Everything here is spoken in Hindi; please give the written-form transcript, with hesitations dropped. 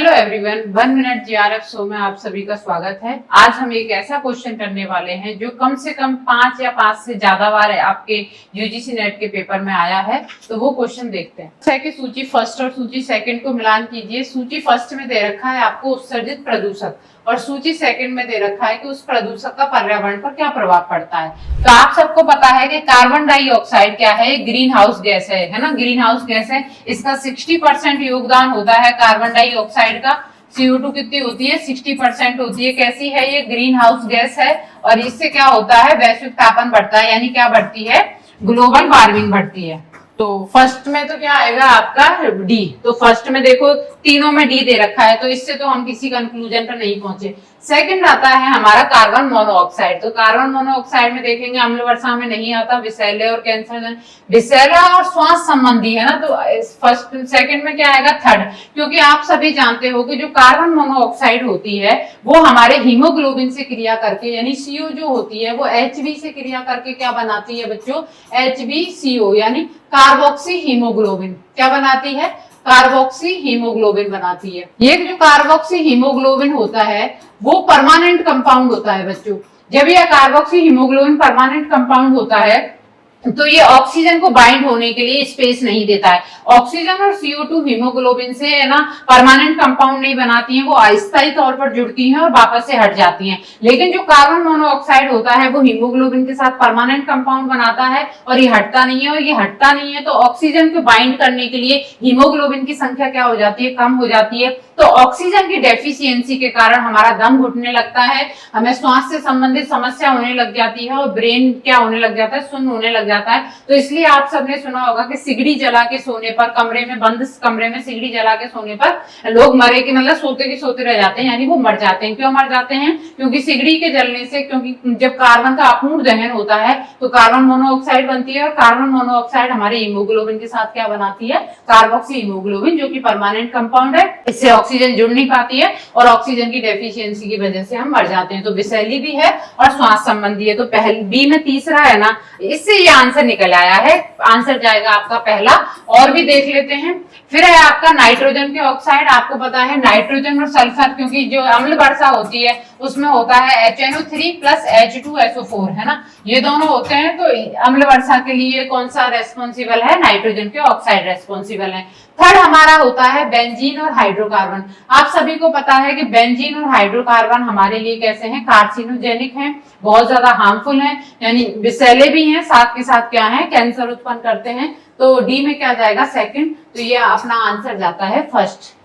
Hello everyone, 1 minute GRF show में आप सभी का स्वागत है। आज हम एक ऐसा क्वेश्चन करने वाले हैं जो कम से कम 5 या 5 से ज्यादा बार आपके यूजीसी नेट के पेपर में आया है। तो वो क्वेश्चन देखते हैं। है कि सूची फर्स्ट और सूची सेकंड को मिलान कीजिए। सूची फर्स्ट में दे रखा है आपको उत्सर्जित प्रदूषक और सूची सेकंड में दे रखा है कि उस प्रदूषक का पर्यावरण पर क्या प्रभाव पड़ता है। तो आप सबको पता है कि कार्बन डाइऑक्साइड क्या है, ग्रीन हाउस गैस है ना, ग्रीन हाउस गैस है। इसका 60% योगदान होता है कार्बन डाइऑक्साइड का। CO2 कितनी होती है, 60% होती है। कैसी है ये, ग्रीन हाउस गैस है और इससे क्या होता है, वैश्विक तापमान बढ़ता है, यानी क्या बढ़ती है, ग्लोबल वार्मिंग बढ़ती है। तो फर्स्ट में तो क्या आएगा आपका डी। तो फर्स्ट में देखो तीनों में डी दे रखा है, तो इससे तो हम किसी कंक्लूजन पर नहीं पहुंचे। सेकंड आता है हमारा कार्बन मोनोऑक्साइड। तो कार्बन मोनोऑक्साइड में देखेंगे अम्ल वर्षा में नहीं आता, विषैले और कैंसर, विषैला और श्वास संबंधी है ना। तो फर्स्ट सेकंड में क्या आएगा, थर्ड। क्योंकि आप सभी जानते हो कि जो कार्बन मोनोऑक्साइड होती है वो हमारे हीमोग्लोबिन से क्रिया करके, यानी CO जो होती है वो HB से क्रिया करके क्या बनाती है बच्चों, HbCO, यानी कार्बोक्सी हीमोग्लोबिन। क्या बनाती है, कार्बोक्सी हीमोग्लोबिन बनाती है। ये जो कार्बोक्सी हीमोग्लोबिन होता है वो परमानेंट कंपाउंड होता है बच्चों। जब यह कार्बोक्सी हीमोग्लोबिन परमानेंट कंपाउंड होता है तो ये ऑक्सीजन को बाइंड होने के लिए स्पेस नहीं देता है। ऑक्सीजन और CO2 हीमोग्लोबिन से है ना परमानेंट कंपाउंड नहीं बनाती हैं, वो अस्थायी तौर पर जुड़ती हैं और वापस से हट जाती हैं। लेकिन जो कार्बन मोनोऑक्साइड होता है वो हीमोग्लोबिन के साथ परमानेंट कंपाउंड बनाता है और ये हटता नहीं है, और ये हटता नहीं है तो ऑक्सीजन को बाइंड करने के लिए हीमोग्लोबिन की संख्या क्या हो जाती है, कम हो जाती है। तो ऑक्सीजन की डेफिशिएंसी के कारण हमारा दम घुटने लगता है, हमें श्वास से संबंधित समस्या होने लग जाती है और ब्रेन क्या होने लग जाता है, सुन्न होने लग जाता है। तो इसलिए आप सबने सुना होगा कि सिगड़ी जला के सोने पर, कमरे में बंद कमरे में सिगड़ी जला के सोने पर लोग मरे की मतलब सोते के सोते रह जाते हैं, यानी वो मर जाते हैं। क्यों मर जाते हैं, क्योंकि सिगड़ी के जलने से, क्योंकि जब कार्बन का अपूर्ण दहन होता है तो कार्बन मोनोऑक्साइड बनती है और कार्बन मोनोऑक्साइड हमारे हीमोग्लोबिन के साथ क्या बनाती है, कार्बोक्सी हीमोग्लोबिन, जो कि परमानेंट कंपाउंड है। इससे ऑक्सीजन जुड़ नहीं पाती है और ऑक्सीजन की डेफिशिएंसी की वजह से हम मर जाते हैं। तो विषैली भी है और श्वास संबंधी है। तो पहले बी में तीसरा है ना, इससे ये आंसर निकल आया है। आंसर जाएगा आपका पहला। और भी देख लेते हैं। फिर है आपका नाइट्रोजन के ऑक्साइड। आपको पता है नाइट्रोजन और सल्फर, क्योंकि जो अम्ल वर्षा होती है उसमें होता है HNO3 प्लस H2SO4 है ना, ये दोनों होते हैं। तो अम्ल वर्षा के लिए कौन सा रेस्पॉन्सिबल है, नाइट्रोजन के ऑक्साइड रेस्पॉन्सिबल है। थर्ड हमारा होता है बेंजीन और हाइड्रोकार्बन। आप सभी को पता है कि बेंजीन और हाइड्रोकार्बन हमारे लिए कैसे हैं, कार्सिनोजेनिक हैं, बहुत ज्यादा हार्मफुल हैं, यानी विषैले भी हैं, साथ के साथ क्या है, कैंसर उत्पन्न करते हैं। तो डी में क्या जाएगा, सेकंड। तो ये अपना आंसर जाता है फर्स्ट।